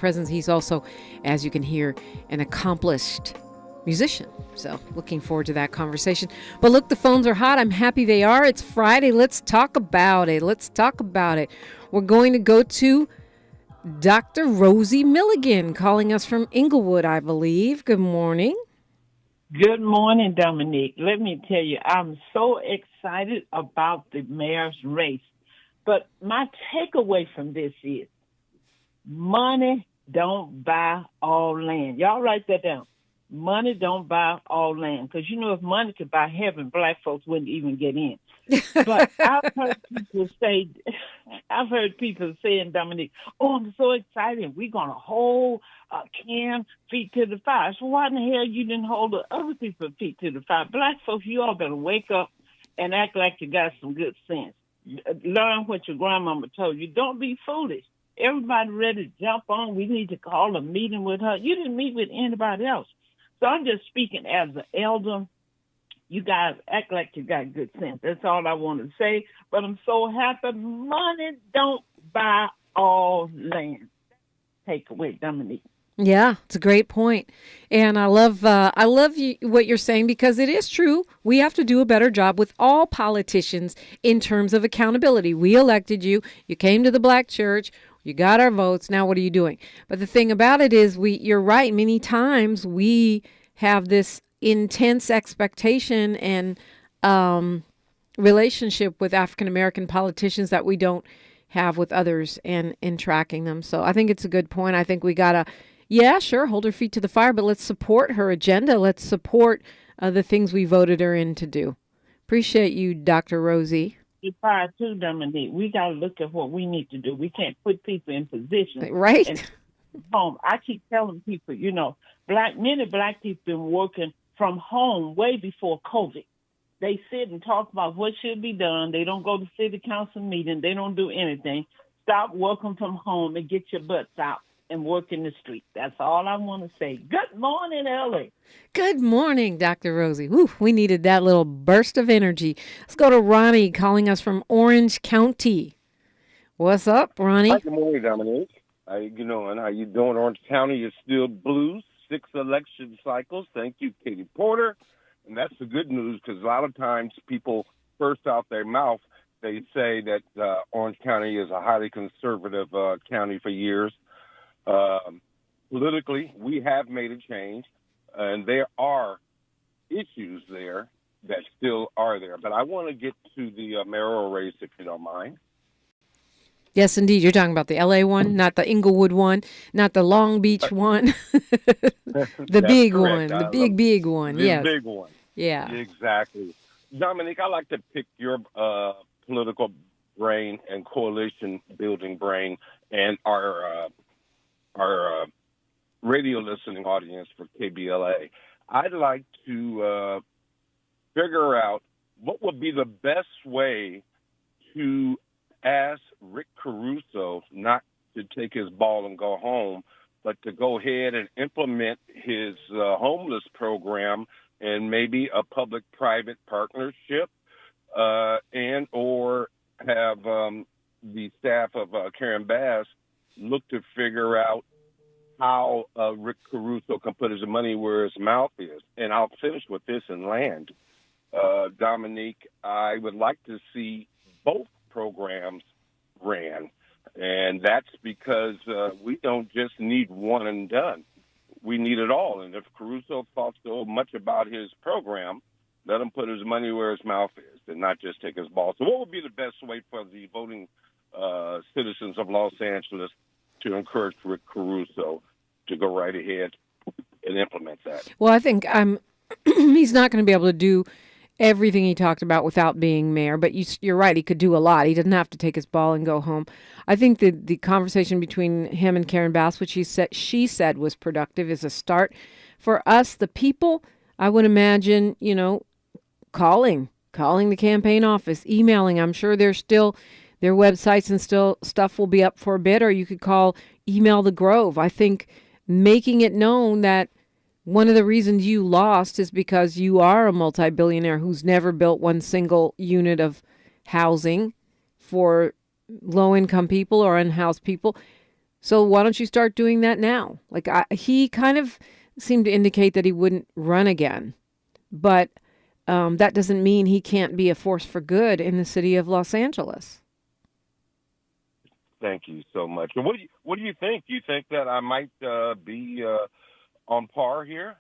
presence. He's also, as you can hear, an accomplished musician. So looking forward to that conversation. But look, the phones are hot. I'm happy they are. It's Friday. Let's talk about it. We're going to go to Dr. Rosie Milligan calling us from Inglewood, I believe. Good morning. Good morning, Dominique. Let me tell you, I'm so excited about the mayor's race. But my takeaway from this is money don't buy all land. Y'all write that down. Money don't buy all land. Because, if money could buy heaven, black folks wouldn't even get in. But I've heard people saying, Dominique, I'm so excited. We're going to hold Cam feet to the fire. So why in the hell you didn't hold the other people's feet to the fire? Black folks, you all better wake up and act like you got some good sense. Learn what your grandmama told you. Don't be foolish. Everybody ready to jump on. We need to call a meeting with her. You didn't meet with anybody else. So I'm just speaking as an elder. You guys act like you got good sense. That's all I want to say. But I'm so happy. Money don't buy all land. Take away, Dominique. Yeah, it's a great point. And I love what you're saying, because it is true. We have to do a better job with all politicians in terms of accountability. We elected you. You came to the black church. You got our votes. Now what are you doing? But the thing about it is, you're right. Many times we have this intense expectation and relationship with African-American politicians that we don't have with others, and in tracking them. So I think it's a good point. I think we got to, hold her feet to the fire, but let's support her agenda. Let's support the things we voted her in to do. Appreciate you, Dr. Rosie. The fire too, Dominique. We got to look at what we need to do. We can't put people in position. Right. And home. I keep telling people, many black people been working from home way before COVID. They sit and talk about what should be done. They don't go to city council meeting. They don't do anything. Stop working from home and get your butts out and work in the street. That's all I want to say. Good morning, Ellie. Good morning, Dr. Rosie. Whew, we needed that little burst of energy. Let's go to Ronnie calling us from Orange County. What's up, Ronnie? Hi, good morning, Dominique. How you doing? Orange County is still blue. 6 election cycles. Thank you, Katie Porter. And that's the good news, because a lot of times people burst out their mouth. They say that Orange County is a highly conservative county for years. Politically, we have made a change, and there are issues there that still are there. But I want to get to the mayoral race, if you don't mind. Yes, indeed. You're talking about the LA one, not the Inglewood one, not the Long Beach one. The big correct. one, the big one. Yes. The big one. Yeah. Exactly. Dominique, I like to pick your political brain and coalition building brain and our radio listening audience for KBLA. I'd like to figure out what would be the best way to ask Rick Caruso not to take his ball and go home, but to go ahead and implement his homeless program and maybe a public-private partnership, and or have the staff of Karen Bass look to figure out how Rick Caruso can put his money where his mouth is. And I'll finish with this and land. Dominique, I would like to see both programs ran, and that's because we don't just need one and done. We need it all. And if Caruso thought so much about his program, let him put his money where his mouth is and not just take his ball. So what would be the best way for the voting citizens of Los Angeles to encourage Rick Caruso to go right ahead and implement that? Well, I think he's not going to be able to do everything he talked about without being mayor, but you're right. He could do a lot. He doesn't have to take his ball and go home. I think the conversation between him and Karen Bass, which she said was productive, is a start. For us, the people, I would imagine, calling the campaign office, emailing. I'm sure there's still their websites and still stuff will be up for a bit, or you could email the Grove. I think making it known that one of the reasons you lost is because you are a multi-billionaire who's never built one single unit of housing for low-income people or unhoused people. So why don't you start doing that now? Like he kind of seemed to indicate that he wouldn't run again, but that doesn't mean he can't be a force for good in the city of Los Angeles. Thank you so much. And what do you think? Do you think that I might be on par here?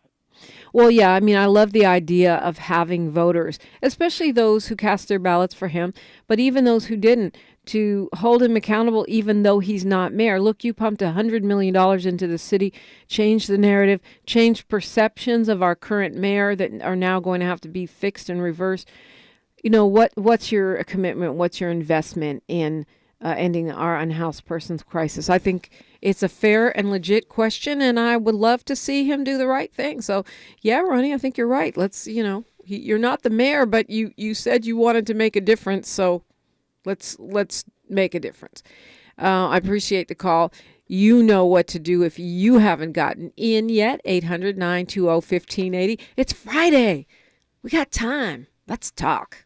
Well, yeah, I mean, I love the idea of having voters, especially those who cast their ballots for him, but even those who didn't, to hold him accountable even though he's not mayor. Look, you pumped $100 million into the city, changed the narrative, changed perceptions of our current mayor that are now going to have to be fixed and reversed. You know, what's your commitment? What's your investment in ending our unhoused persons crisis? I think it's a fair and legit question, and I would love to see him do the right thing. So, yeah, Ronnie, I think you're right. Let's, you're not the mayor, but you said you wanted to make a difference, so let's make a difference. I appreciate the call. You know what to do if you haven't gotten in yet. 800-920-1580. It's Friday. We got time. Let's talk.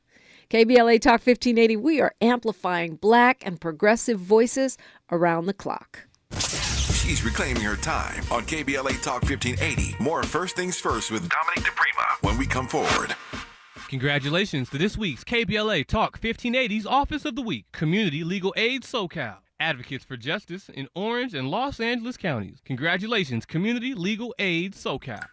KBLA Talk 1580, we are amplifying Black and progressive voices around the clock. She's reclaiming her time on KBLA Talk 1580. More First Things First with Dominique DiPrima when we come forward. Congratulations to this week's KBLA Talk 1580's Office of the Week, Community Legal Aid SoCal. Advocates for Justice in Orange and Los Angeles counties. Congratulations, Community Legal Aid SoCal.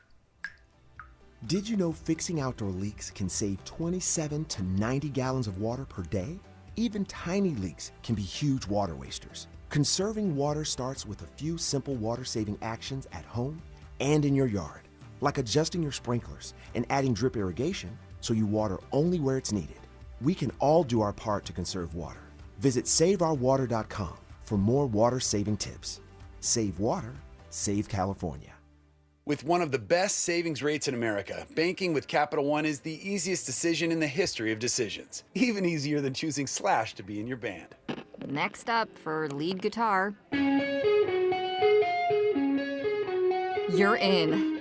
Did you know fixing outdoor leaks can save 27 to 90 gallons of water per day? Even tiny leaks can be huge water wasters. Conserving water starts with a few simple water-saving actions at home and in your yard, like adjusting your sprinklers and adding drip irrigation so you water only where it's needed. We can all do our part to conserve water. Visit SaveOurWater.com for more water-saving tips. Save water, save California. With one of the best savings rates in America, banking with Capital One is the easiest decision in the history of decisions. Even easier than choosing Slash to be in your band. Next up for lead guitar. You're in.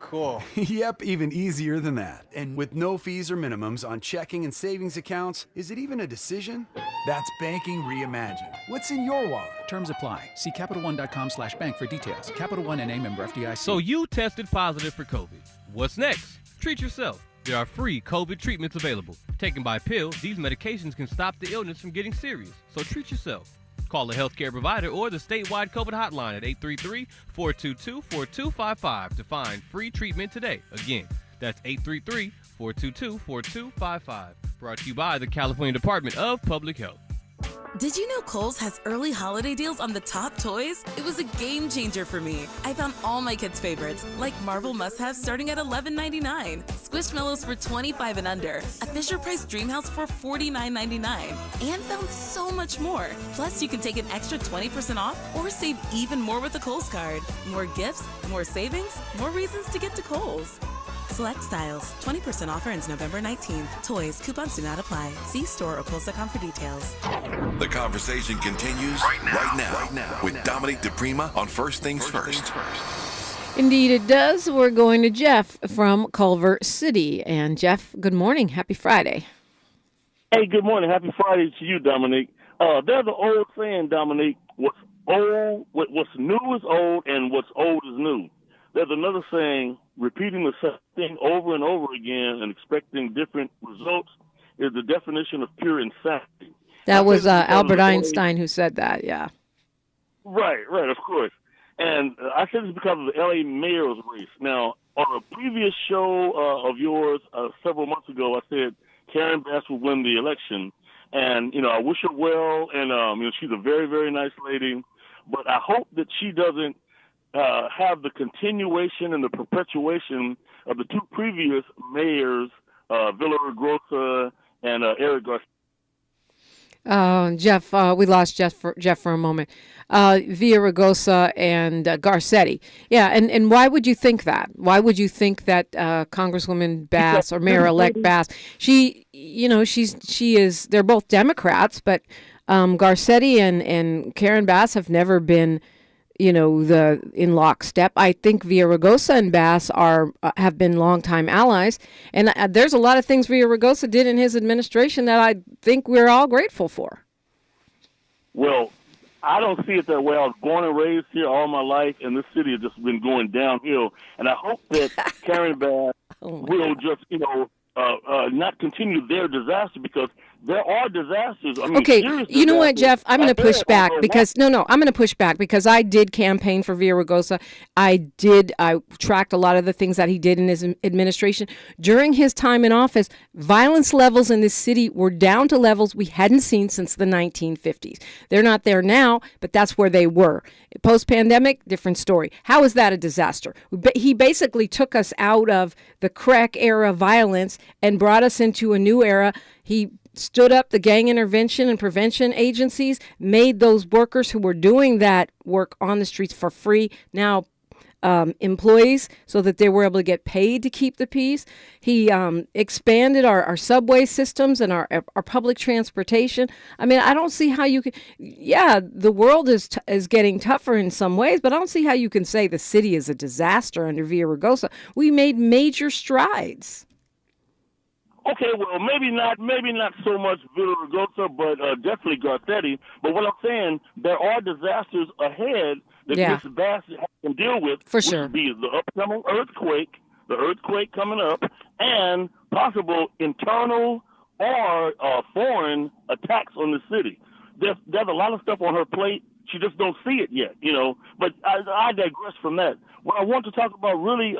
Cool. Yep, even easier than that. And with no fees or minimums on checking and savings accounts, is it even a decision? That's banking reimagined. What's in your wallet? Terms apply. See CapitalOne.com/bank for details. Capital One N.A. member FDIC. So you tested positive for COVID. What's next? Treat yourself. There are free COVID treatments available. Taken by pill, these medications can stop the illness from getting serious. So treat yourself. Call a healthcare provider or the statewide COVID hotline at 833-422-4255 to find free treatment today. Again, that's 833-422-4255. Brought to you by the California Department of Public Health. Did you know Kohl's has early holiday deals on the top toys? It was a game changer for me. I found all my kids' favorites, like Marvel must-haves starting at $11.99, Squishmallows for $25 and under, a Fisher-Price Dreamhouse for $49.99, and found so much more. Plus, you can take an extra 20% off or save even more with a Kohl's card. More gifts, more savings, more reasons to get to Kohl's. Select styles. 20% offer ends November 19th. Toys. Coupons do not apply. See store or Kohl's.com for details. The conversation continues right now with Dominique DiPrima on First Things First. Indeed it does. We're going to Jeff from Culver City. And Jeff, good morning. Happy Friday. Hey, good morning. Happy Friday to you, Dominique. There's an old saying, Dominique, what's new is old and what's old is new. There's another saying, repeating the same thing over and over again and expecting different results is the definition of pure insanity. That was Albert Einstein who said that, yeah. Right, of course. And I said this because of the L.A. mayor's race. Now, on a previous show of yours several months ago, I said Karen Bass will win the election. And, I wish her well, and, she's a very, very nice lady. But I hope that she doesn't have the continuation and the perpetuation of the two previous mayors, Villaraigosa and Eric Garcia. Jeff, we lost Jeff for a moment. Villaraigosa and Garcetti. Yeah, and why would you think that? Why would you think that Congresswoman Bass or Mayor-elect Bass? She is. They're both Democrats, but Garcetti and Karen Bass have never been, in lockstep. I think Villaraigosa and Bass have been longtime allies, and there's a lot of things Villaraigosa did in his administration that I think we're all grateful for. Well, I don't see it that way. I was born and raised here all my life, and this city has just been going downhill. And I hope that Karen Bass will just, not continue their disaster, because there are disasters. I mean, okay, you know what, Jeff? I'm going to push back because I'm going to push back because I did campaign for Villaraigosa. I tracked a lot of the things that he did in his administration. During his time in office, violence levels in this city were down to levels we hadn't seen since the 1950s. They're not there now, but that's where they were. Post-pandemic, different story. How is that a disaster? He basically took us out of the crack era violence and brought us into a new era. He stood up the gang intervention and prevention agencies, made those workers who were doing that work on the streets for free now employees, so that they were able to get paid to keep the peace. He expanded our subway systems and our public transportation. I mean, I don't see how you can. Yeah, the world is getting tougher in some ways, but I don't see how you can say the city is a disaster under Villaraigosa. We made major strides. Okay, well, maybe not so much Villaraigosa, but definitely Garcetti. But what I'm saying, there are disasters ahead that Mr. Bassett can deal with. For sure. Which would be the upcoming the earthquake coming up, and possible internal or foreign attacks on the city. There's a lot of stuff on her plate. She just don't see it yet, But I digress from that. What I want to talk about really,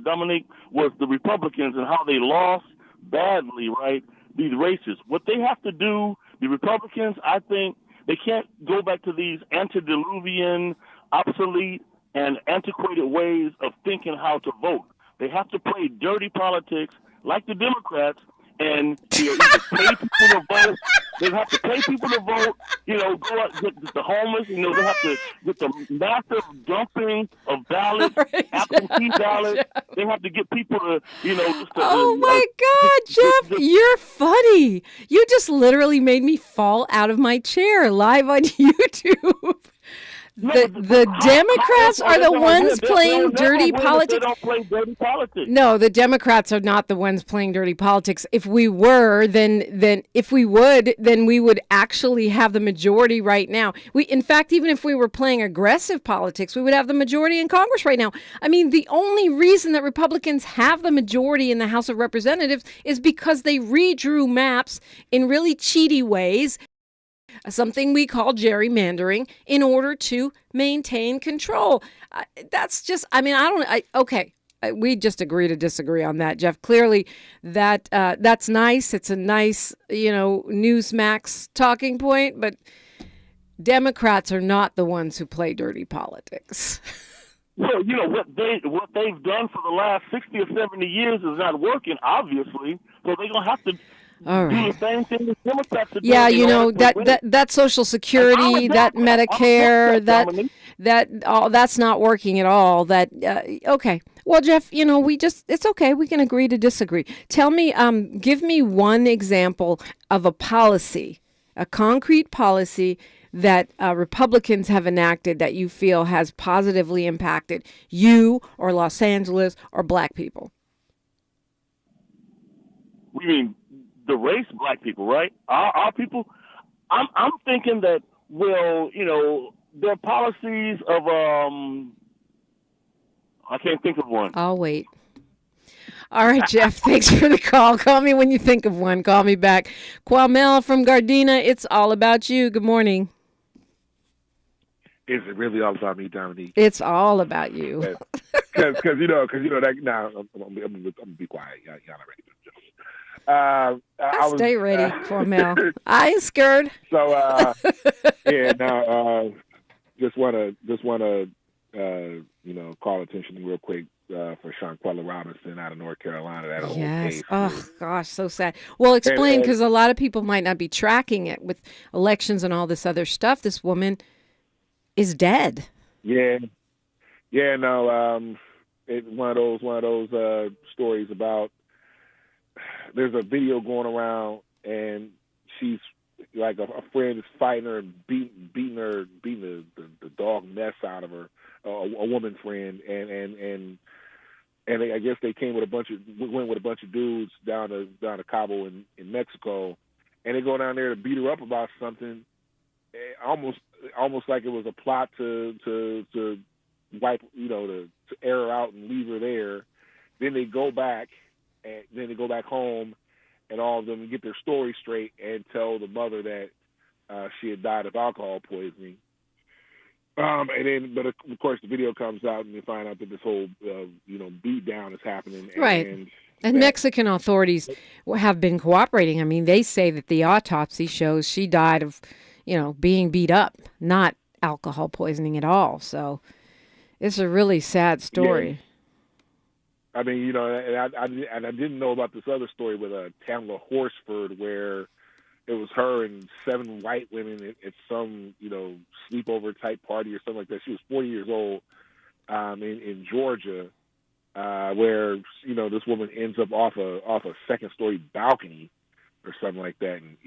Dominique, was the Republicans and how they lost badly, right? These races. What they have to do, the Republicans, I think they can't go back to these antediluvian, obsolete, and antiquated ways of thinking how to vote. They have to play dirty politics like the Democrats and either pay people to vote. They have to pay people to vote, go out get the homeless, they have to get the massive dumping of ballots, absentee ballots. They have to get people to, oh my God, Jeff, you're funny. You just literally made me fall out of my chair live on YouTube. The Democrats are the ones playing dirty politics. They don't play dirty politics. No, the Democrats are not the ones playing dirty politics. If we were, then we would actually have the majority right now. In fact, even if we were playing aggressive politics, we would have the majority in Congress right now. I mean, the only reason that Republicans have the majority in the House of Representatives is because they redrew maps in really cheaty ways, something we call gerrymandering, in order to maintain control. That's just, we just agree to disagree on that, Jeff. Clearly, that's nice. It's a nice, Newsmax talking point, but Democrats are not the ones who play dirty politics. Well, what they've done for the last 60 or 70 years is not working, obviously. So they're gonna have to all right. do the same thing the Democrats are doing. Yeah, that Social Security, that Medicare, that's not working at all. Okay. Well, Jeff, it's okay. We can agree to disagree. Tell me, give me one example of a policy, a concrete policy that Republicans have enacted that you feel has positively impacted you or Los Angeles or Black people. We mean the race, Black people, right? Our people. I'm thinking that, their policies of I can't think of one. I'll wait. All right, Jeff, thanks for the call. Call me when you think of one. Call me back. Kwamel from Gardena, it's all about you. Good morning. Is it really all about me, Dominique? It's all about you. Because that. Now I'm gonna be quiet. Y'all not ready. Stay ready, Kwamel. I ain't scared. So just wanna call attention real quick for Shanquella Robinson out of North Carolina. That whole case. Oh gosh, so sad. Well, explain, because a lot of people might not be tracking it with elections and all this other stuff. This woman is dead. Yeah. No. It's one of those stories about. There's a video going around, and she's like a friend is fighting her and beating the dog mess out of her, a woman friend, and I guess they went with a bunch of dudes down to Cabo in Mexico, and they go down there to beat her up about something. Almost almost like it was a plot to wipe, to air her out and leave her there. Then they go back home, and all of them get their story straight and tell the mother that she had died of alcohol poisoning. But of course, the video comes out, and you find out that this whole, beat down is happening. Right. And Mexican authorities have been cooperating. I mean, they say that the autopsy shows she died of, being beat up, not alcohol poisoning at all. So it's a really sad story. Yeah. I mean, and I didn't know about this other story with Tamla Horsford, where it was her and 7 white women at some, sleepover type party or something like that. She was 40 years old in Georgia, where this woman ends up off a second-story balcony or something like that, and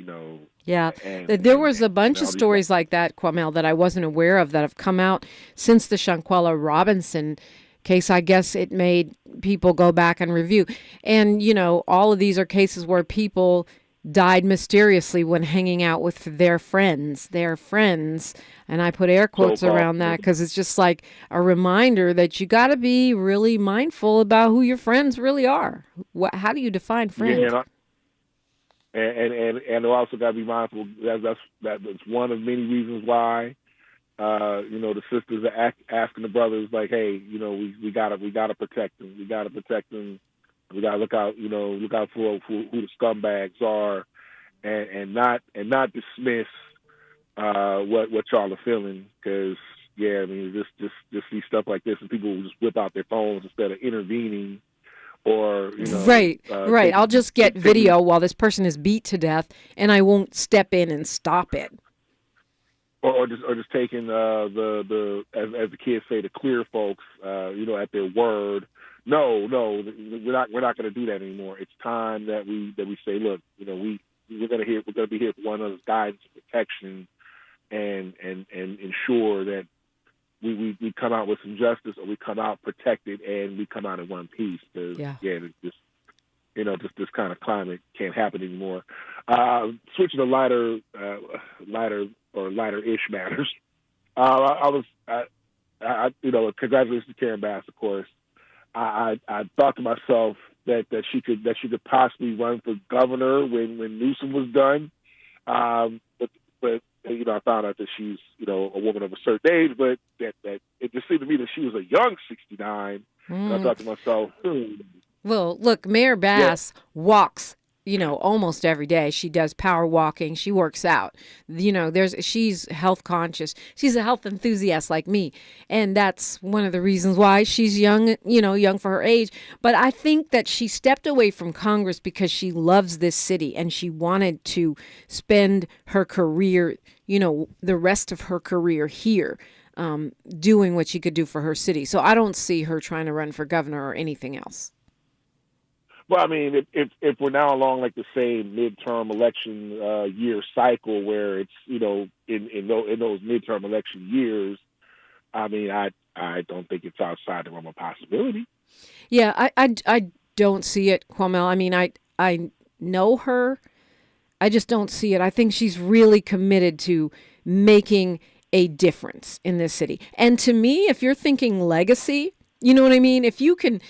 Yeah, there was a bunch of stories like that, Kwamel, that I wasn't aware of that have come out since the Shanquella Robinson case. I guess it made people go back and review. And, all of these are cases where people died mysteriously when hanging out with their friends. And I put air quotes around that because it's just like a reminder that you got to be really mindful about who your friends really are. How do you define friends? Yeah, and also got to be mindful. That's one of many reasons why. The sisters are asking the brothers, like, hey, we gotta protect them. We gotta protect them. We gotta look out for who the scumbags are, and not dismiss what y'all are feeling. Because I mean, just see stuff like this, and people will just whip out their phones instead of intervening. Or right. I'll just get video while this person is beat to death, and I won't step in and stop it. Or just taking the as the kids say, the clear folks, at their word. No, we're not going to do that anymore. It's time that we say, look, we're going to be here for one another's guidance and protection, and ensure that we come out with some justice, or we come out protected, and we come out in one piece. Because this kind of climate can't happen anymore. Switching to lighter-ish matters. Congratulations to Karen Bass, of course. I thought to myself that she could possibly run for governor when Newsom was done. But I found out that she's a woman of a certain age, but that it just seemed to me that she was a young 69. And I thought to myself, Well, look, Mayor Bass walks, almost every day. She does power walking. She works out. She's health conscious. She's a health enthusiast like me. And that's one of the reasons why she's young, young for her age. But I think that she stepped away from Congress because she loves this city and she wanted to spend her career, the rest of her career here, doing what she could do for her city. So I don't see her trying to run for governor or anything else. Well, I mean, if we're now along like the same midterm election year cycle, where it's in those midterm election years, I mean, I don't think it's outside the realm of possibility. Yeah, I don't see it, Kwamel. I mean, I know her. I just don't see it. I think she's really committed to making a difference in this city. And to me, if you're thinking legacy, you know what I mean? If you can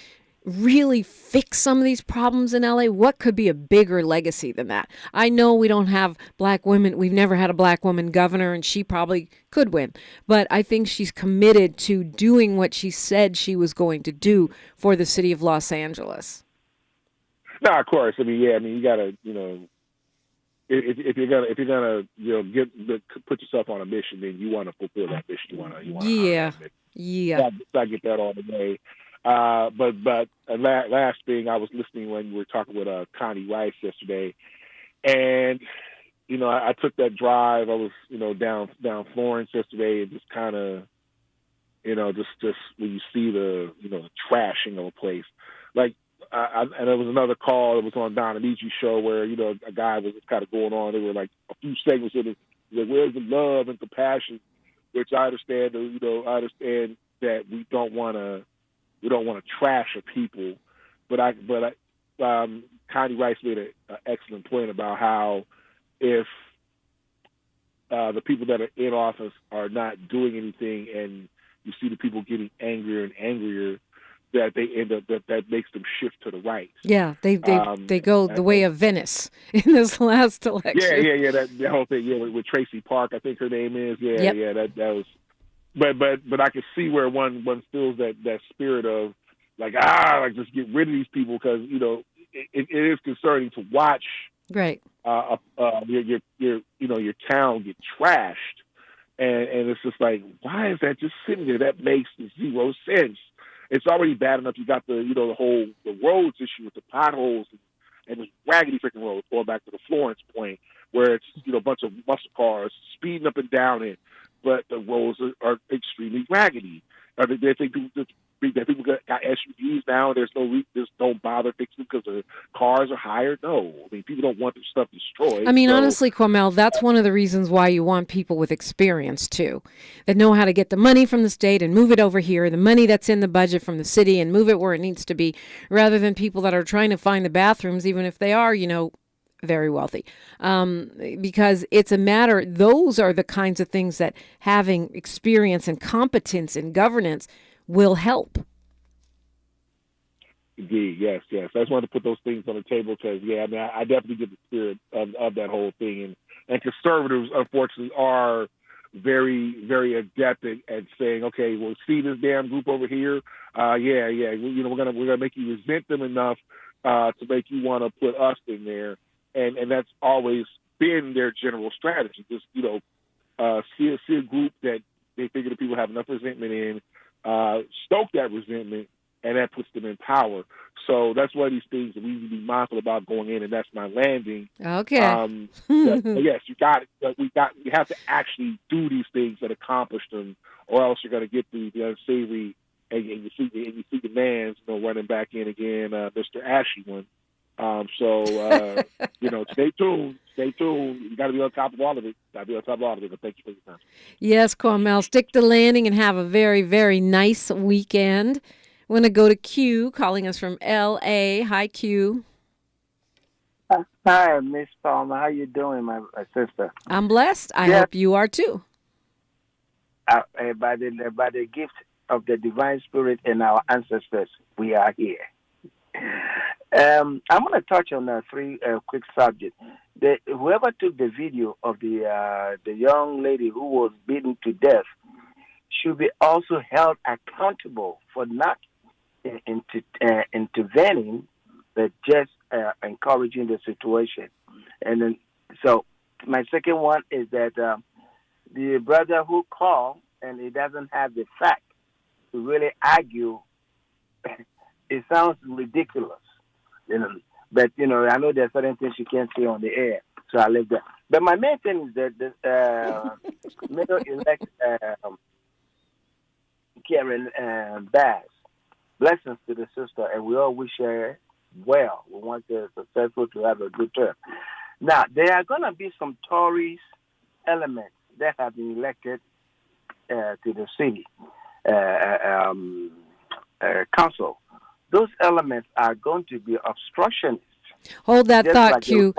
really fix some of these problems in LA, what could be a bigger legacy than that? I know we don't have black women. We've never had a black woman governor, and she probably could win. But I think she's committed to doing what she said she was going to do for the city of Los Angeles. No, of course. I mean, you gotta, if you're gonna put yourself on a mission, then you want to fulfill that mission. You want to yeah. I get that all the way. But last thing, I was listening when you were talking with Connie Rice yesterday, and I took that drive. I was down Florence yesterday, and just kind of just when you see the the trashing of a place, like and there was another call that was on Don Amici show where a guy was kind of going on. There were like a few segments of it. Like, where's the love and compassion? Which I understand. I understand that we don't want to trash a people, but Connie Rice made an excellent point about how if the people that are in office are not doing anything, and you see the people getting angrier and angrier, that they end up that makes them shift to the right. Yeah, they go the way of Venice in this last election. Yeah. That whole thing. Yeah, with Tracy Park, I think her name is. Yeah, yep. Yeah. That was. But I can see where one feels that spirit of like just get rid of these people, because it is concerning to watch. Right. Your town get trashed, and it's just like, why is that just sitting there? That makes zero sense. It's already bad enough. You got the roads issue with the potholes and the raggedy freaking roads, going back to the Florence point, where it's a bunch of muscle cars speeding up and down it, but the roads are extremely raggedy. That people got SUVs now, and just don't bother fixing them because the cars are higher. No, I mean, people don't want their stuff destroyed. I mean, honestly, Kwamel, that's one of the reasons why you want people with experience too, that know how to get the money from the state and move it over here, the money that's in the budget from the city, and move it where it needs to be, rather than people that are trying to find the bathrooms, even if they are, very wealthy. Because it's a matter, those are the kinds of things that having experience and competence in governance will help. Indeed, yes. I just wanted to put those things on the table because, I definitely get the spirit of that whole thing. And conservatives, unfortunately, are very, very adept at saying, okay, well, see this damn group over here? We're gonna make you resent them enough to make you want to put us in there. And that's always been their general strategy. Just, see a group that they figure the people have enough resentment in, stoke that resentment, and that puts them in power. So that's one of these things that we need to be mindful about going in, and that's my landing. Okay. Yes, you got it. We have to actually do these things that accomplish them, or else you're going to get the unsavory, and you see the man's running back in again, Mr. Ashy one. Stay tuned. You got to be on top of all of it. But thank you for your time. Yes, Kwamel, stick the landing and have a very, very nice weekend. I want to go to Q, calling us from L.A. Hi, Q. Hi, Miss Palmer. How you doing, my sister? I'm blessed. I hope you are too. By the gift of the divine spirit and our ancestors, we are here. I'm going to touch on three quick subjects. Whoever took the video of the young lady who was beaten to death should be also held accountable for not intervening, but just encouraging the situation. And then, so my second one is that the brother who called and he doesn't have the fact to really argue, it sounds ridiculous. But I know there are certain things you can't say on the air, so I leave that. But my main thing is that the middle-elect Karen Bass, blessings to the sister, and we all wish her well. We want her successful to have a good term. Now, there are going to be some Tories elements that have been elected to the city council. Those elements are going to be obstructionists. Hold that thought, Q.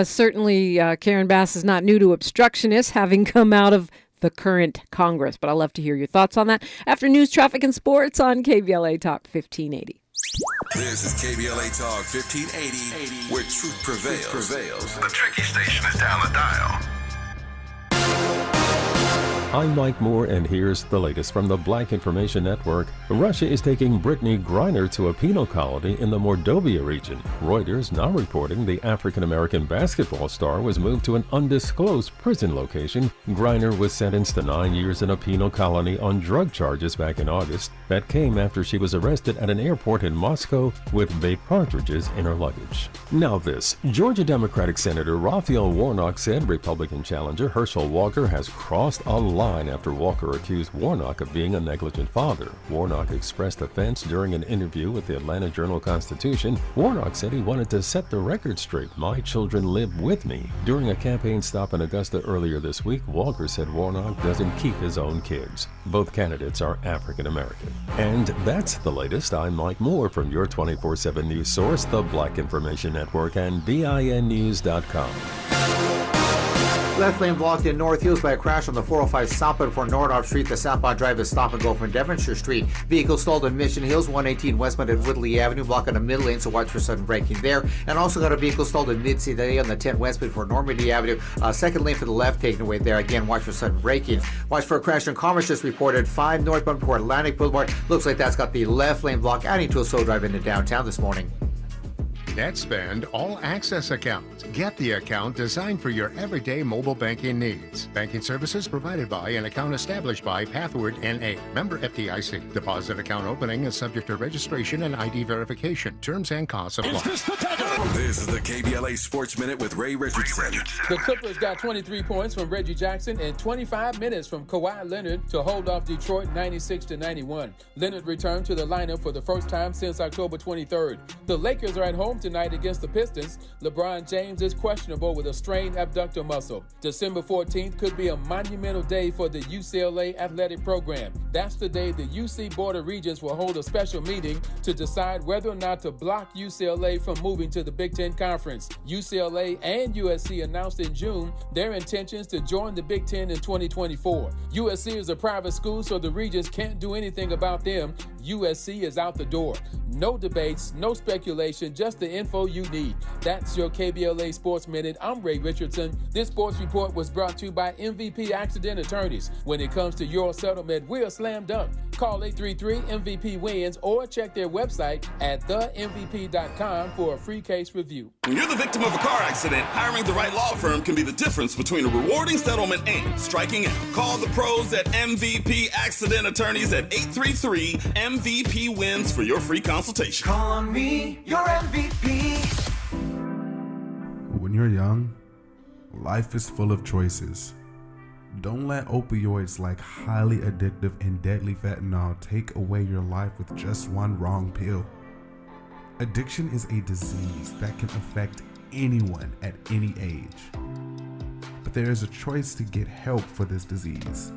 Certainly, Karen Bass is not new to obstructionists, having come out of the current Congress. But I'd love to hear your thoughts on that after news, traffic, and sports on KBLA Talk 1580. This is KBLA Talk 1580, where truth prevails. The tricky station is down the dial. I'm Mike Moore, and here's the latest from the Black Information Network. Russia is taking Brittany Griner to a penal colony in the Mordovia region. Reuters now reporting the African-American basketball star was moved to an undisclosed prison location. Griner was sentenced to 9 years in a penal colony on drug charges back in August. That came after she was arrested at an airport in Moscow with vape cartridges in her luggage. Now this, Georgia Democratic Senator Raphael Warnock said Republican challenger Herschel Walker has crossed a line after Walker accused Warnock of being a negligent father. Warnock expressed offense during an interview with the Atlanta Journal-Constitution. Warnock said he wanted to set the record straight. My children live with me. During a campaign stop in Augusta earlier this week, Walker said Warnock doesn't keep his own kids. Both candidates are African American. And that's the latest. I'm Mike Moore from your 24/7 news source, the Black Information Network, and BINnews.com. Left lane blocked in North Hills by a crash on the 405 southbound for Nordoff Street. The southbound drive is stop and go from Devonshire Street. Vehicle stalled in Mission Hills, 118 westbound at Woodley Avenue, blocking the middle lane, so watch for sudden braking there. And also got a vehicle stalled in Mid-City on the 10 westbound for Normandy Avenue. Second lane for the left taken away there. Again, watch for sudden braking. Watch for a crash in Commerce just reported. 5 northbound for Atlantic Boulevard. Looks like that's got the left lane block, adding to a slow drive into downtown this morning. NetSpend All Access Account. Get the account designed for your everyday mobile banking needs. Banking services provided by an account established by Pathward NA. Member FDIC. Deposit account opening is subject to registration and ID verification. Terms and costs apply. This is the KBLA Sports Minute with Ray Richardson. The Clippers got 23 points from Reggie Jackson and 25 minutes from Kawhi Leonard to hold off Detroit 96-91. Leonard returned to the lineup for the first time since October 23rd. The Lakers are at home tonight against the Pistons. LeBron James is questionable with a strained abductor muscle. December 14th could be a monumental day for the UCLA athletic program. That's the day the UC Board of Regents will hold a special meeting to decide whether or not to block UCLA from moving to the Big Ten Conference. UCLA and USC announced in June their intentions to join the Big Ten in 2024. USC is a private school, so the Regents can't do anything about them. USC is out the door. No debates, no speculation, just the info you need. That's your KBLA Sports Minute. I'm Ray Richardson. This sports report was brought to you by MVP Accident Attorneys. When it comes to your settlement, we're a slam dunk. Call 833-MVP-WINS or check their website at themvp.com for a free case review. When you're the victim of a car accident, hiring the right law firm can be the difference between a rewarding settlement and striking out. Call the pros at MVP Accident Attorneys at 833-MVP-WINS for your free consultation. Call on me, your MVP. When you're young, life is full of choices. Don't let opioids like highly addictive and deadly fentanyl take away your life with just one wrong pill. Addiction is a disease that can affect anyone at any age. But there is a choice to get help for this disease.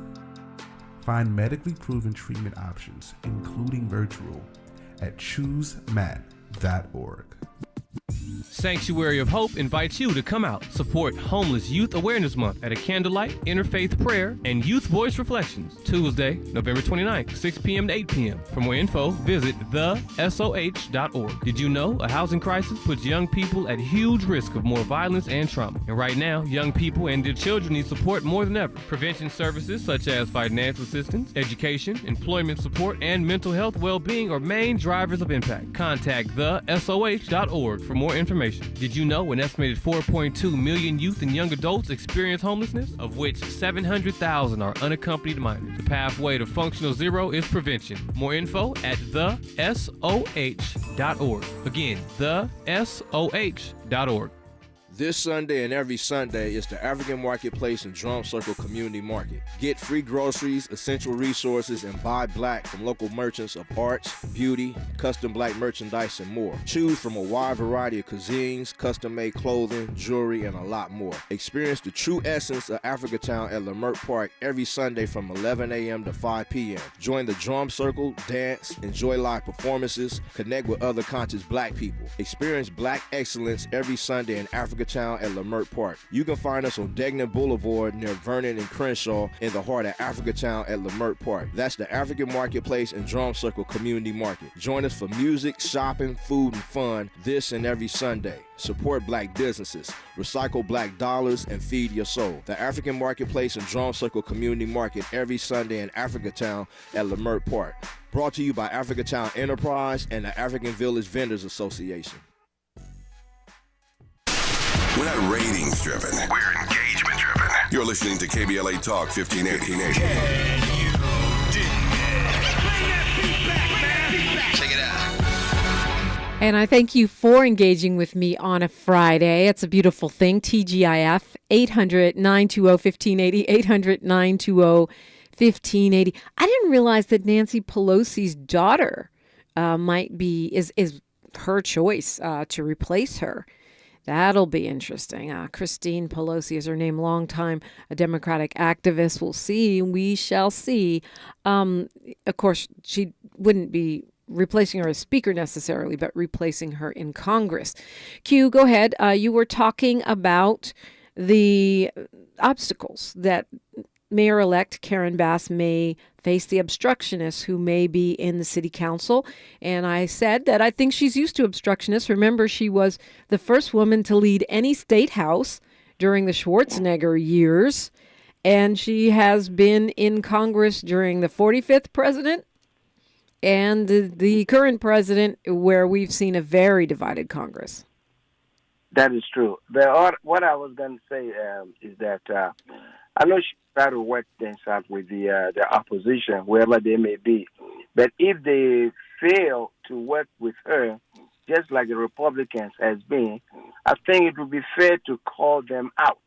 Find medically proven treatment options, including virtual, at choosemat.org. Sanctuary of Hope invites you to come out, support Homeless Youth Awareness Month at a candlelight, interfaith prayer, and youth voice reflections, Tuesday, November 29th, 6 p.m. to 8 p.m. For more info, visit thesoh.org. Did you know a housing crisis puts young people at huge risk of more violence and trauma? And right now, young people and their children need support more than ever. Prevention services such as financial assistance, education, employment support, and mental health well-being are main drivers of impact. Contact thesoh.org for more information. Did you know an estimated 4.2 million youth and young adults experience homelessness, of which 700,000 are unaccompanied minors? The pathway to functional zero is prevention. More info at thesoh.org. Again, thesoh.org. This Sunday and every Sunday is the African Marketplace and Drum Circle Community Market. Get free groceries, essential resources, and buy black from local merchants of arts, beauty, custom black merchandise, and more. Choose from a wide variety of cuisines, custom-made clothing, jewelry, and a lot more. Experience the true essence of Africatown at Lamert Park every Sunday from 11 a.m. to 5 p.m. Join the Drum Circle, dance, enjoy live performances, connect with other conscious black people. Experience black excellence every Sunday in Africatown at Lamert Park. You can find us on Degnan Boulevard near Vernon and Crenshaw in the heart of Africatown at Lamert Park. That's the African Marketplace and Drum Circle Community Market. Join us for music, shopping, food, and fun this and every Sunday. Support black businesses, recycle black dollars, and feed your soul. The African Marketplace and Drum Circle Community Market every Sunday in Africatown at Lamert Park. Brought to you by Africatown Enterprise and the African Village Vendors Association. We're not ratings driven. We're engagement driven. You're listening to KBLA Talk 1580. Check it out. And I thank you for engaging with me on a Friday. It's a beautiful thing. TGIF, 800-920-1580, 800-920-1580. I didn't realize that Nancy Pelosi's daughter is her choice to replace her. That'll be interesting. Christine Pelosi is her name, longtime a Democratic activist. We'll see. We shall see. Of course, she wouldn't be replacing her as Speaker necessarily, but replacing her in Congress. Q, go ahead. You were talking about the obstacles that Mayor-elect Karen Bass may face, the obstructionists who may be in the city council. And I said that I think she's used to obstructionists. Remember, she was the first woman to lead any state house during the Schwarzenegger years. And she has been in Congress during the 45th president and the current president, where we've seen a very divided Congress. That is true. What I was going to say is that I know she tried to work things out with the opposition, wherever they may be. But if they fail to work with her, just like the Republicans has been, I think it would be fair to call them out.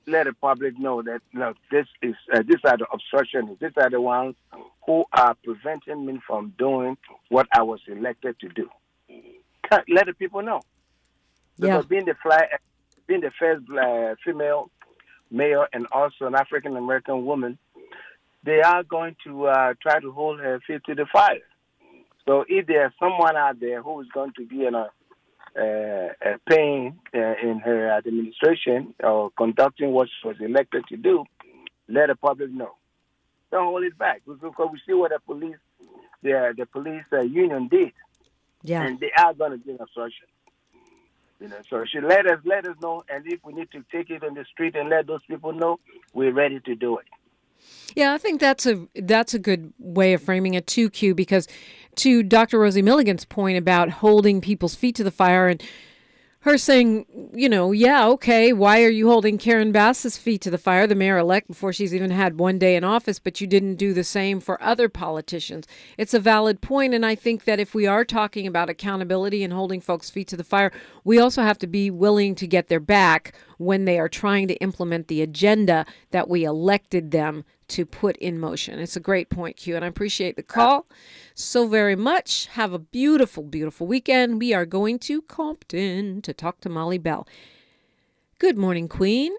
Let the public know that, look, these are the obstructionists. These are the ones who are preventing me from doing what I was elected to do. Let the people know. Because being the first female mayor and also an African American woman, they are going to try to hold her feet to the fire. So if there's someone out there who is going to be in a pain in her administration or conducting what she was elected to do, let the public know. Don't hold it back, because we see what the police union did. Yeah. And they are going to be an obstruction. So she let us know, and if we need to take it on the street and let those people know, we're ready to do it. Yeah, I think that's a good way of framing it too, Q, because to Dr. Rosie Milligan's point about holding people's feet to the fire and her saying, yeah, okay, why are you holding Karen Bass's feet to the fire, the mayor-elect, before she's even had one day in office, but you didn't do the same for other politicians? It's a valid point, and I think that if we are talking about accountability and holding folks' feet to the fire, we also have to be willing to get their back when they are trying to implement the agenda that we elected them to put in motion. It's a great point, Q, and I appreciate the call so very much. Have a beautiful, beautiful weekend. We are going to Compton to talk to Molly Bell. Good morning, Queen.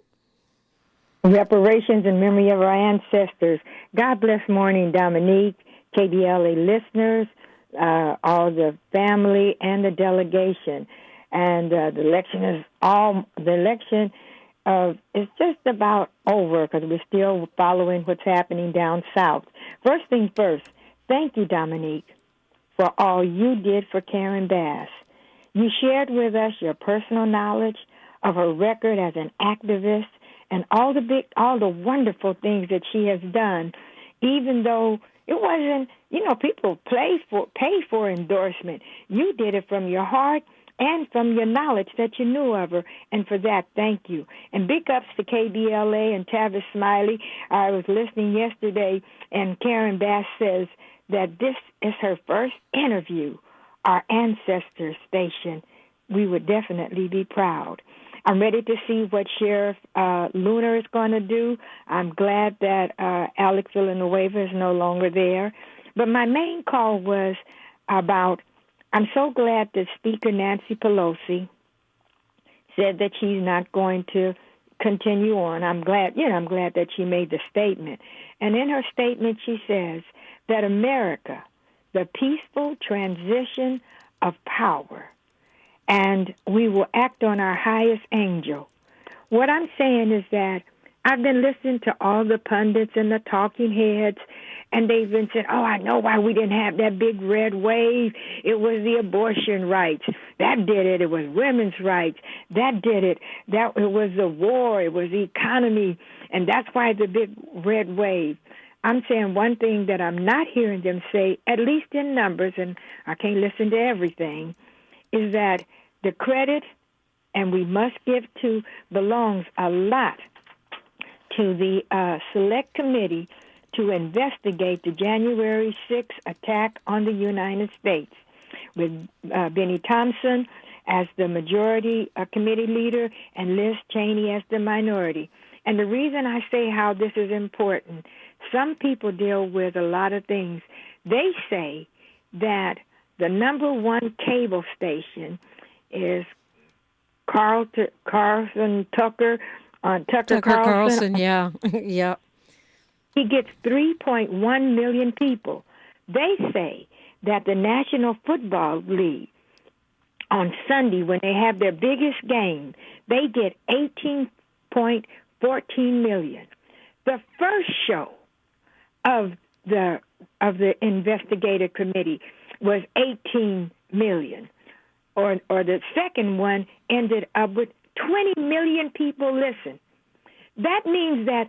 Reparations in memory of our ancestors. God bless morning, Dominique, KBLA listeners, all the family and the delegation. And the election is just about over, because we're still following what's happening down south. First thing first, thank you, Dominique, for all you did for Karen Bass. You shared with us your personal knowledge of her record as an activist and all the wonderful things that she has done, even though it wasn't, people pay for endorsement. You did it from your heart and from your knowledge that you knew of her. And for that, thank you. And big ups to KBLA and Tavis Smiley. I was listening yesterday, and Karen Bass says that this is her first interview, our ancestor station. We would definitely be proud. I'm ready to see what Sheriff Luna is going to do. I'm glad that Alex Villanueva is no longer there. But my main call was about, I'm so glad that Speaker Nancy Pelosi said that she's not going to continue on. I'm glad that she made the statement. And in her statement, she says that America, the peaceful transition of power, and we will act on our highest angel. What I'm saying is that I've been listening to all the pundits and the talking heads, and they've been saying, I know why we didn't have that big red wave. It was the abortion rights. That did it. It was women's rights. That did it. It was the war. It was the economy. And that's why the big red wave. I'm saying one thing that I'm not hearing them say, at least in numbers, and I can't listen to everything, is that the credit, and we must give to, belongs a lot to the Select Committee to investigate the January 6th attack on the United States, with Benny Thompson as the majority committee leader and Liz Cheney as the minority. And the reason I say how this is important, some people deal with a lot of things. They say that the number one cable station is Carlson Tucker on Tucker Carlson. Yeah. Yep. He gets 3.1 million people. They say that the National Football League on Sunday when they have their biggest game, they get 18.14 million. The first show of the investigative committee was 18 million, or the second one ended up with 20 million people listen. That means that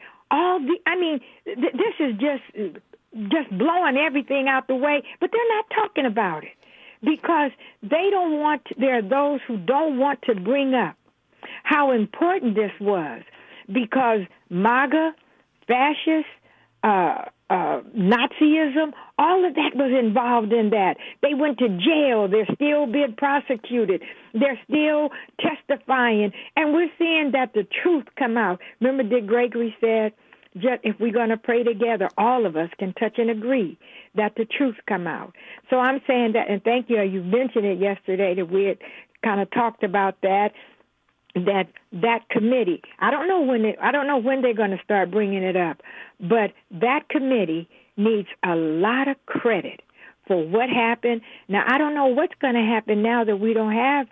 this is just blowing everything out the way, but they're not talking about it because there are those who don't want to bring up how important this was, because MAGA, fascists, Nazism, all of that was involved in that. They went to jail. They're still being prosecuted. They're still testifying. And we're seeing that the truth come out. Remember Dick Gregory said, if we're going to pray together, all of us can touch and agree that the truth come out. So I'm saying that, and thank you, you mentioned it yesterday, that we had kind of talked about that committee. I don't know when they're going to start bringing it up, but that committee needs a lot of credit for what happened. Now, I don't know what's going to happen now that we don't have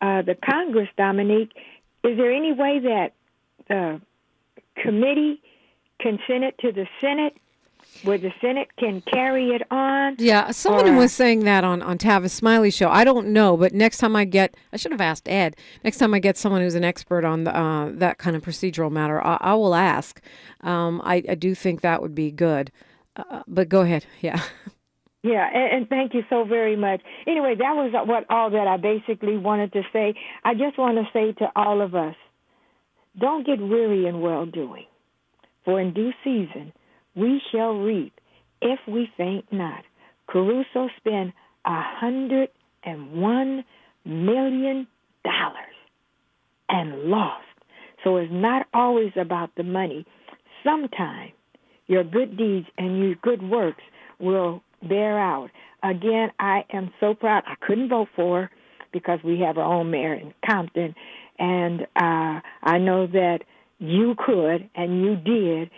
the Congress, Dominique. Is there any way that the committee can send it to the Senate, where the Senate can carry it on? Yeah, someone was saying that on Tavis Smiley's show. I don't know, but next time I should have asked Ed. Next time I get someone who's an expert on that kind of procedural matter, I will ask. I do think that would be good. But go ahead. Yeah. Yeah, and thank you so very much. Anyway, that was all that I basically wanted to say. I just want to say to all of us, don't get weary in well-doing, for in due season we shall reap if we faint not. Caruso spent $101 million and lost. So it's not always about the money. Sometimes your good deeds and your good works will bear out. Again, I am so proud. I couldn't vote for her because we have our own mayor in Compton, and I know that you could, and you did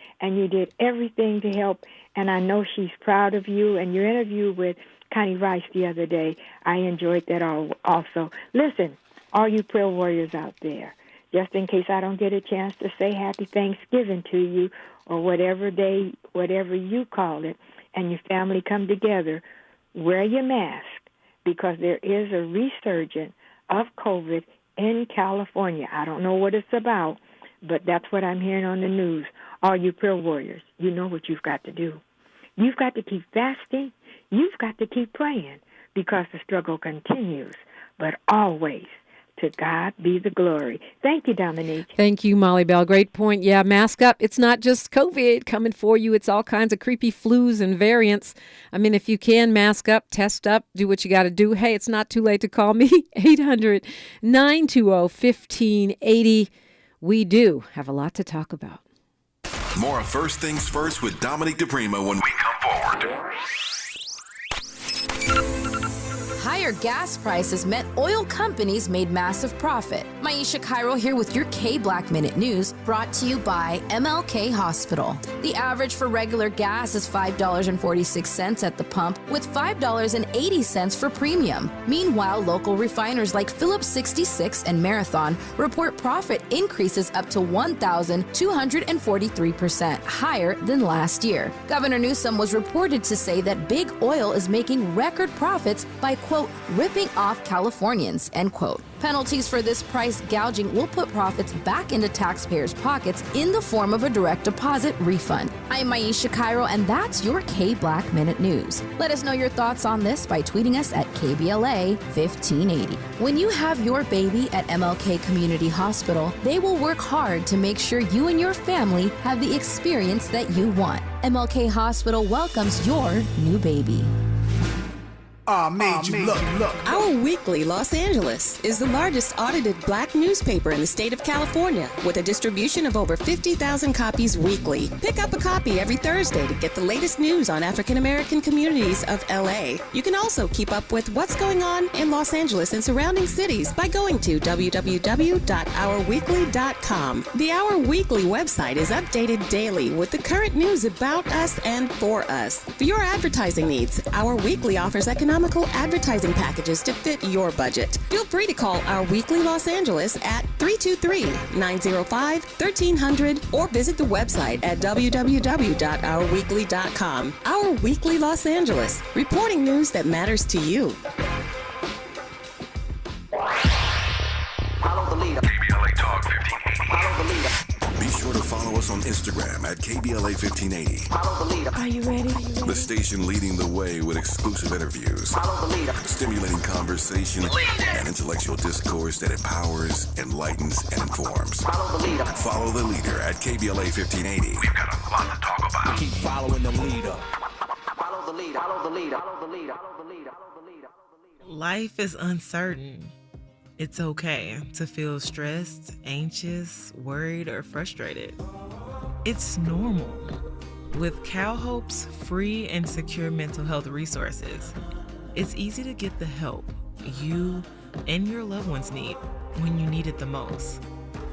everything to help, and I know she's proud of you. And your interview with Connie Rice the other day, I enjoyed that also. Listen, all you prayer warriors out there, just in case I don't get a chance to say Happy Thanksgiving to you, or whatever day, whatever you call it, and your family come together, wear your mask, because there is a resurgence of COVID in California. I don't know what it's about, but that's what I'm hearing on the news. All you prayer warriors, you know what you've got to do. You've got to keep fasting. You've got to keep praying, because the struggle continues. But always, to God be the glory. Thank you, Dominique. Thank you, Molly Bell. Great point. Yeah, mask up. It's not just COVID coming for you. It's all kinds of creepy flus and variants. I mean, if you can, mask up, test up, do what you got to do. Hey, it's not too late to call me. 800-920-1580. We do have a lot to talk about. More First Things First with Dominique DiPrima when we come forward. Higher gas prices meant oil companies made massive profit. Maisha Cairo here with your K-Black Minute News, brought to you by MLK Hospital. The average for regular gas is $5.46 at the pump, with $5.80 for premium. Meanwhile, local refiners like Phillips 66 and Marathon report profit increases up to 1,243% higher than last year. Governor Newsom was reported to say that big oil is making record profits by, quote, ripping off Californians, end quote. Penalties for this price gouging will put profits back into taxpayers' pockets in the form of a direct deposit refund. I'm Maisha Cairo, and that's your K-Black Minute News. Let us know your thoughts on this by tweeting us at KBLA 1580. When you have your baby at MLK Community Hospital, they will work hard to make sure you and your family have the experience that you want. MLK Hospital welcomes your new baby. Our Weekly Los Angeles is the largest audited black newspaper in the state of California, with a distribution of over 50,000 copies weekly. Pick up a copy every Thursday to get the latest news on African American communities of LA. You can also keep up with what's going on in Los Angeles and surrounding cities by going to www.ourweekly.com. The Our Weekly website is updated daily with the current news about us and for us. For your advertising needs, Our Weekly offers economic economical advertising packages to fit your budget. Feel free to call Our Weekly Los Angeles at 323-905-1300 or visit the website at www.ourweekly.com. Our Weekly Los Angeles, reporting news that matters to you. Follow the leader. KBLA Talk 1580. Follow the leader. Be sure to follow us on Instagram at KBLA 1580. Follow the leader. Are you ready? The station leading the way with exclusive interviews, Follow the leader. stimulating conversation, and intellectual discourse that empowers, enlightens, and informs. Follow the leader. Follow the leader at KBLA 1580. We've got a lot to talk about. Keep following the leader. Follow the leader. Follow the leader. Follow the leader. Follow the leader. Follow the leader. Life is uncertain. It's okay to feel stressed, anxious, worried, or frustrated. It's normal. With CalHope's free and secure mental health resources, it's easy to get the help you and your loved ones need when you need it the most.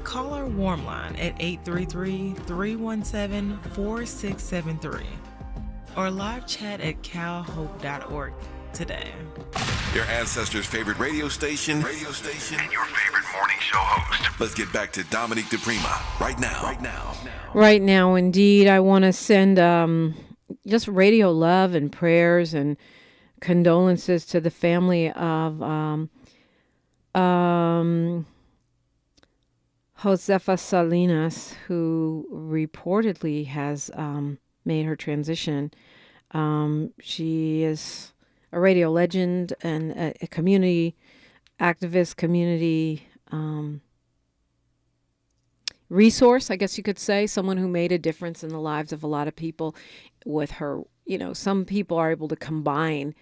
Call our warm line at 833-317-4673 or live chat at calhope.org today. Your ancestors' favorite radio station, and your favorite morning show host. Let's get back to Dominique DiPrima right now. Right now, indeed. I want to send just radio love and prayers and condolences to the family of Josefa Salinas, who reportedly has made her transition. She is a radio legend and a community activist, community resource, I guess you could say, someone who made a difference in the lives of a lot of people with her. You know, some people are able to combine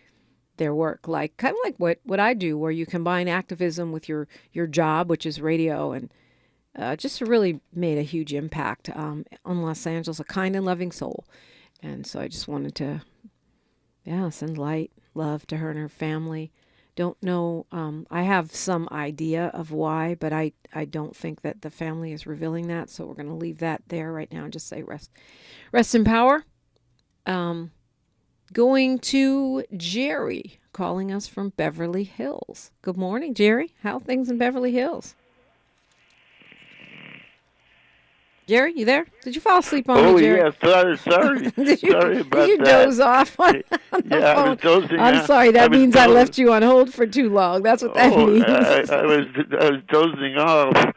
their work, like kind of like what I do, where you combine activism with your job, which is radio, and just really made a huge impact on Los Angeles, a kind and loving soul. And so I just wanted to, send light, love to her and her family. Don't know, I have some idea of why, but I don't think that the family is revealing that, so we're going to leave that there right now and just say rest in power. Going to Jerry, calling us from Beverly Hills. Good morning, Jerry. How are things in Beverly Hills? Jerry, you there? Did you fall asleep on me, Jerry? Oh, yeah. Sorry. Sorry about did you that. doze off on the Yeah, I was phone? dozing I'm off. sorry. That means I dozing- left you on hold for too long. That's what that means. I was dozing off.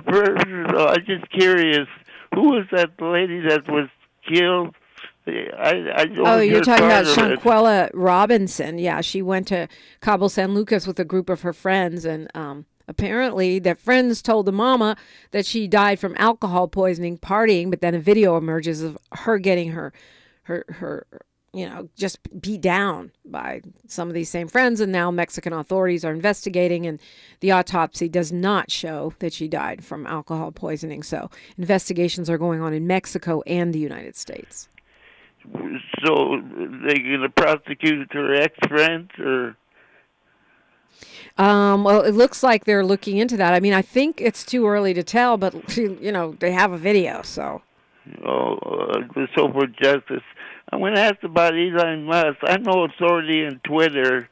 First of all, I'm just curious, who was that lady that was killed? I Oh, only you're heard talking about part of it. Shanquella Robinson. Yeah, she went to Cabo San Lucas with a group of her friends, and apparently their friends told the mama that she died from alcohol poisoning partying, but then a video emerges of her getting her just beat down by some of these same friends, and now Mexican authorities are investigating, and the autopsy does not show that she died from alcohol poisoning. So investigations are going on in Mexico and the United States. So they going to prosecute her ex-friends, or? Well, it looks like they're looking into that. I mean, I think it's too early to tell, but they have a video, so. So for justice. I'm going to ask about Elon Musk. I know it's already on Twitter,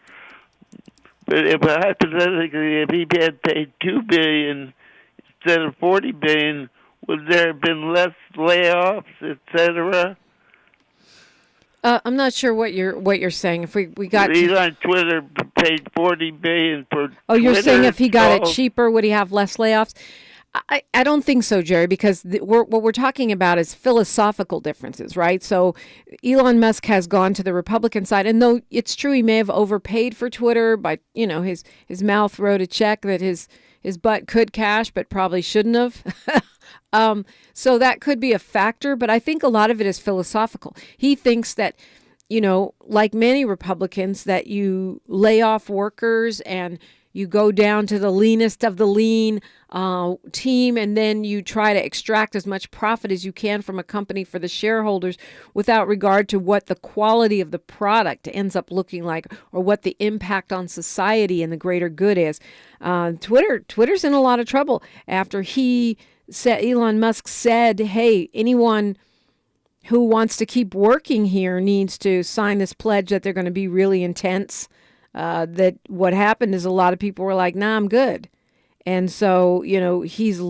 but if hypothetically, if he had paid $2 billion instead of $40 billion, would there have been less layoffs, etc.? I'm not sure what you're saying. If we got Elon Twitter paid $40 billion for. Oh, you're Twitter, saying if he got it so- cheaper, would he have less layoffs? I don't think so, Jerry, because what we're talking about is philosophical differences, right? So Elon Musk has gone to the Republican side, and though it's true he may have overpaid for Twitter by, his mouth wrote a check that his butt could cash, but probably shouldn't have. So that could be a factor, but I think a lot of it is philosophical. He thinks that, like many Republicans, that you lay off workers and you go down to the leanest of the lean team, and then you try to extract as much profit as you can from a company for the shareholders without regard to what the quality of the product ends up looking like or what the impact on society and the greater good is. Twitter's in a lot of trouble after Elon Musk said, hey, anyone who wants to keep working here needs to sign this pledge that they're going to be really intense that what happened is a lot of people were like, nah, I'm good. And so, he's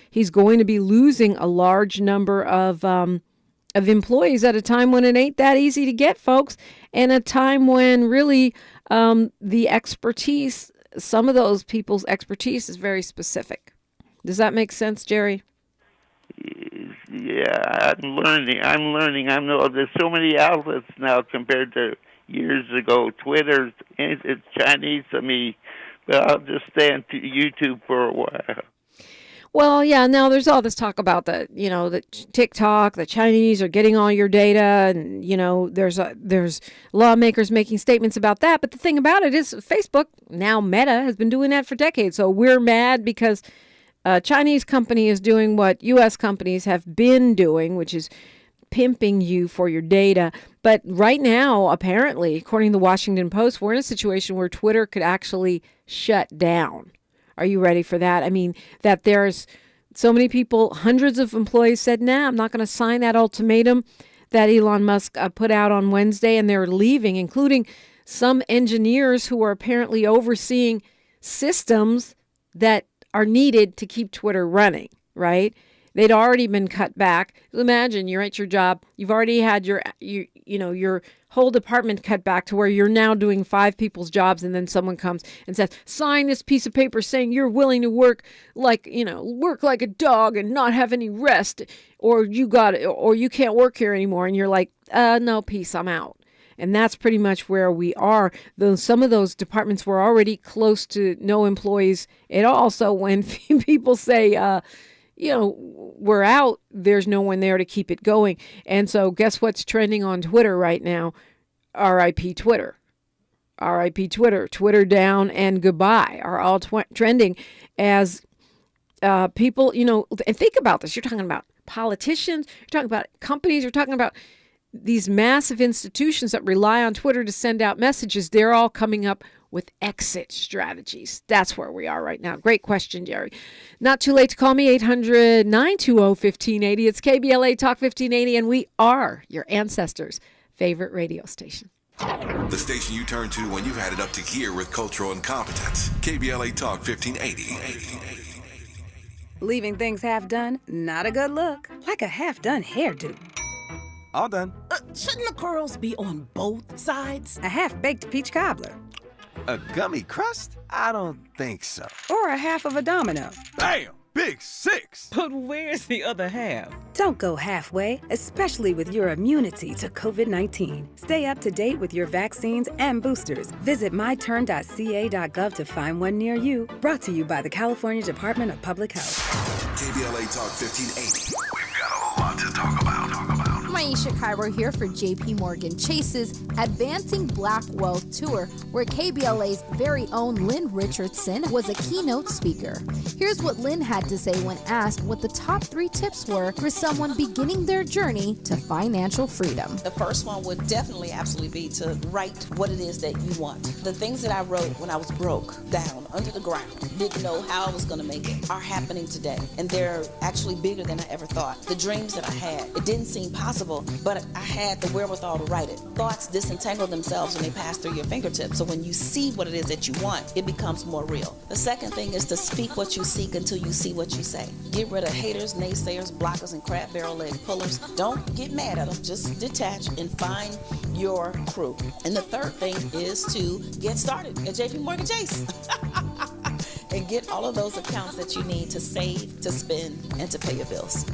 he's going to be losing a large number of employees at a time when it ain't that easy to get, folks, and a time when really the expertise, some of those people's expertise is very specific. Does that make sense, Jerry? Yeah, I'm learning. I know there's so many outlets now compared to years ago. Twitter, it's Chinese to me, but I'll just stay on YouTube for a while. Well, yeah, now there's all this talk about the TikTok, the Chinese are getting all your data, and, there's lawmakers making statements about that. But the thing about it is Facebook, now Meta, has been doing that for decades. So we're mad because a Chinese company is doing what U.S. companies have been doing, which is pimping you for your data. But right now, apparently, according to the Washington Post, we're in a situation where Twitter could actually shut down. Are you ready for that? I mean, that there's so many people, hundreds of employees said, nah, I'm not going to sign that ultimatum that Elon Musk put out on Wednesday, and they're leaving, including some engineers who are apparently overseeing systems that are needed to keep Twitter running, right? They'd already been cut back. Imagine you're at your job. You've already had your whole department cut back to where you're now doing 5 people's jobs, and then someone comes and says, sign this piece of paper saying you're willing to work like a dog and not have any rest, or you can't work here anymore. And you're like, no, peace, I'm out. And that's pretty much where we are. Though some of those departments were already close to no employees at all. So when people say, we're out, there's no one there to keep it going. And so guess what's trending on Twitter right now? R.I.P. Twitter. R.I.P. Twitter. Twitter down and goodbye are all trending as people, and think about this. You're talking about politicians. You're talking about companies. You're talking about these massive institutions that rely on Twitter to send out messages. They're all coming up with exit strategies. That's where we are right now. Great question, Jerry. Not too late to call me, 800-920-1580. It's KBLA Talk 1580, and we are your ancestors' favorite radio station. The station you turn to when you've had it up to here with cultural incompetence. KBLA Talk 1580. Leaving things half done, not a good look. Like a half done hairdo. All done. Shouldn't the curls be on both sides? A half-baked peach cobbler. A gummy crust? I don't think so. Or a half of a domino. Bam! Big 6! But where's the other half? Don't go halfway, especially with your immunity to COVID-19. Stay up to date with your vaccines and boosters. Visit myturn.ca.gov to find one near you. Brought to you by the California Department of Public Health. KBLA Talk 1580. We've got a lot to talk about. Maisha Cairo here for JP Morgan Chase's Advancing Black Wealth Tour, where KBLA's very own Lynn Richardson was a keynote speaker. Here's what Lynn had to say when asked what the top 3 tips were for someone beginning their journey to financial freedom. The first one would definitely absolutely be to write what it is that you want. The things that I wrote when I was broke, down, under the ground, didn't know how I was going to make it, are happening today. And they're actually bigger than I ever thought. The dreams that I had, it didn't seem possible, but I had the wherewithal to write it. Thoughts disentangle themselves when they pass through your fingertips. So when you see what it is that you want, it becomes more real. The second thing is to speak what you seek until you see what you say. Get rid of haters, naysayers, blockers, and crab barrel leg pullers. Don't get mad at them. Just detach and find your crew. And the third thing is to get started at JP Morgan Chase. And get all of those accounts that you need to save, to spend, and to pay your bills.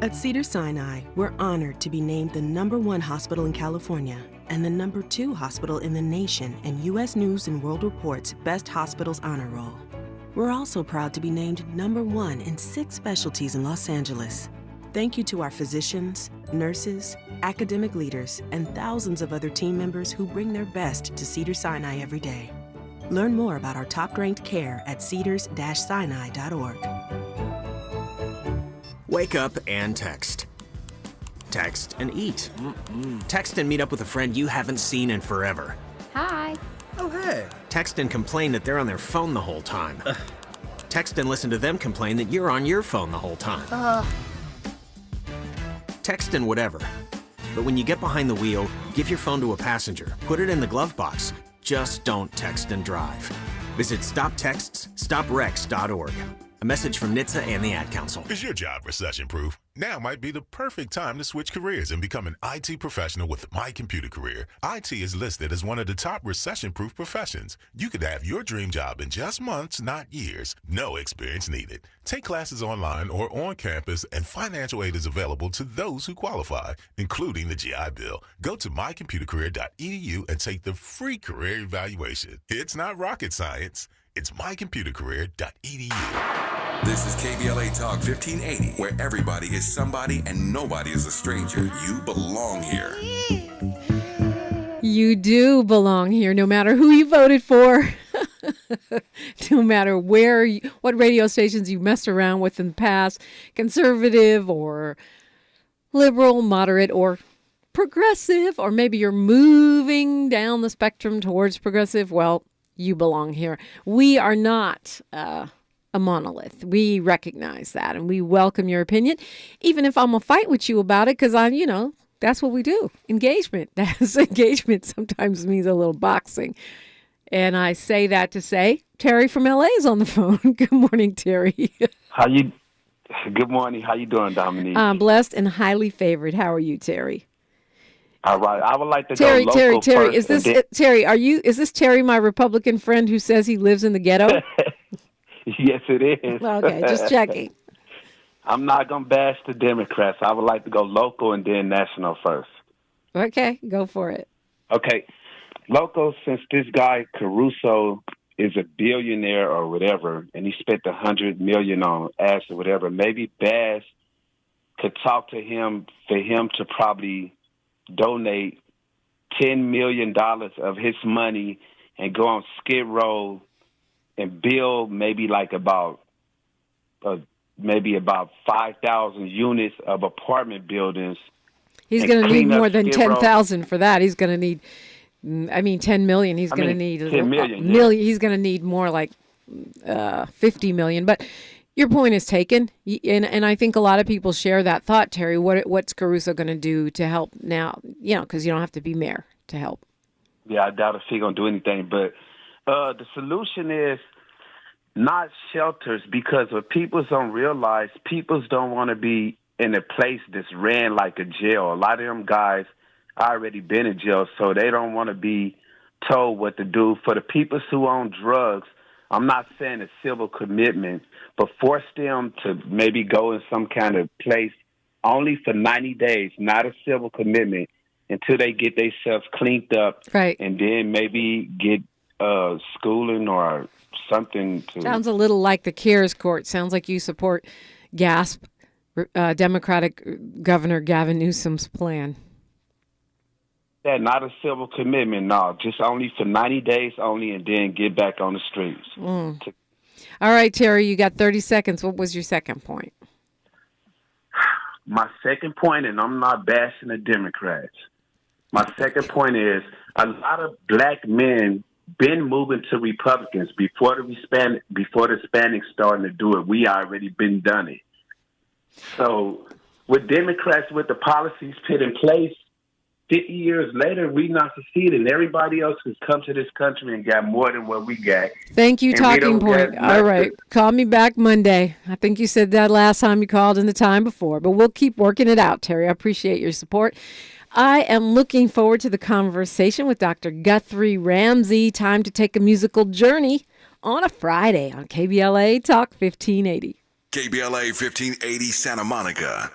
At Cedars-Sinai, we're honored to be named the #1 hospital in California and the #2 hospital in the nation in U.S. News & World Report's Best Hospitals Honor Roll. We're also proud to be named #1 in 6 specialties in Los Angeles. Thank you to our physicians, nurses, academic leaders, and thousands of other team members who bring their best to Cedars-Sinai every day. Learn more about our top-ranked care at cedars-sinai.org. Wake up and text. Text and eat. Text and meet up with a friend you haven't seen in forever. Hi. Oh, hey. Text and complain that they're on their phone the whole time. Text and listen to them complain that you're on your phone the whole time. Text and whatever. But when you get behind the wheel, give your phone to a passenger. Put it in the glove box. Just don't text and drive. Visit StopTextsStopWrecks.org. A message from NHTSA and the Ad Council. Is your job recession-proof? Now might be the perfect time to switch careers and become an IT professional with My Computer Career. IT is listed as one of the top recession-proof professions. You could have your dream job in just months, not years. No experience needed. Take classes online or on campus, and financial aid is available to those who qualify, including the GI Bill. Go to mycomputercareer.edu and take the free career evaluation. It's not rocket science. It's mycomputercareer.edu. This is KBLA Talk 1580, where everybody is somebody and nobody is a stranger. You belong here. You do belong here, no matter who you voted for, no matter what radio stations you messed around with in the past, conservative or liberal, moderate, or progressive, or maybe you're moving down the spectrum towards progressive. Well, you belong here. We are not a monolith. We recognize that, and we welcome your opinion, even if I'm going to fight with you about it, because that's what we do. Engagement. Engagement sometimes means a little boxing. And I say that to say, Terry from LA is on the phone. Good morning, Terry. Good morning. How you doing, Dominique? I'm blessed and highly favored. How are you, Terry? All right. I would like to Terry, go local Terry, first. Is this Terry, my Republican friend who says he lives in the ghetto? Yes, it is. Okay, just checking. I'm not going to bash the Democrats. I would like to go local and then national first. Okay, go for it. Okay. Local, since this guy Caruso is a billionaire or whatever, and he spent $100 million on ads or whatever, maybe Bass could talk to him for him to probably donate $10 million of his money and go on Skid Row and build maybe about 5,000 units of apartment buildings. He's going to need more than 10,000 for that. He's going to need, 10 million. He's going to need 10 million. He's going to need more like 50 million. But your point is taken, and I think a lot of people share that thought, Terry. What's Caruso going to do to help now? Because you don't have to be mayor to help. Yeah, I doubt if he's going to do anything. But the solution is not shelters, because what people don't realize, people don't want to be in a place that's ran like a jail. A lot of them guys already been in jail, so they don't want to be told what to do. For the people who own drugs, I'm not saying a civil commitment, but force them to maybe go in some kind of place only for 90 days, not a civil commitment, until they get themselves cleaned up. Right. And then maybe get schooling or something to... Sounds a little like the CARES Court. Sounds like you support GASP, Democratic Governor Gavin Newsom's plan. Yeah, not a civil commitment, no. Just only for 90 days only, and then get back on the streets. All right, Terry, you got 30 seconds. What was your second point? My second point, and I'm not bashing the Democrats, my second point is a lot of black men been moving to Republicans before the Hispanics starting to do it. We already been done it. So with Democrats, with the policies put in place, 50 years later, we not succeeded. Everybody else has come to this country and got more than what we got. Thank you, talking point. All right. Call me back Monday. I think you said that last time you called and the time before, but we'll keep working it out, Terry. I appreciate your support. I am looking forward to the conversation with Dr. Guthrie Ramsey. Time to take a musical journey on a Friday on KBLA Talk 1580. KBLA 1580 Santa Monica.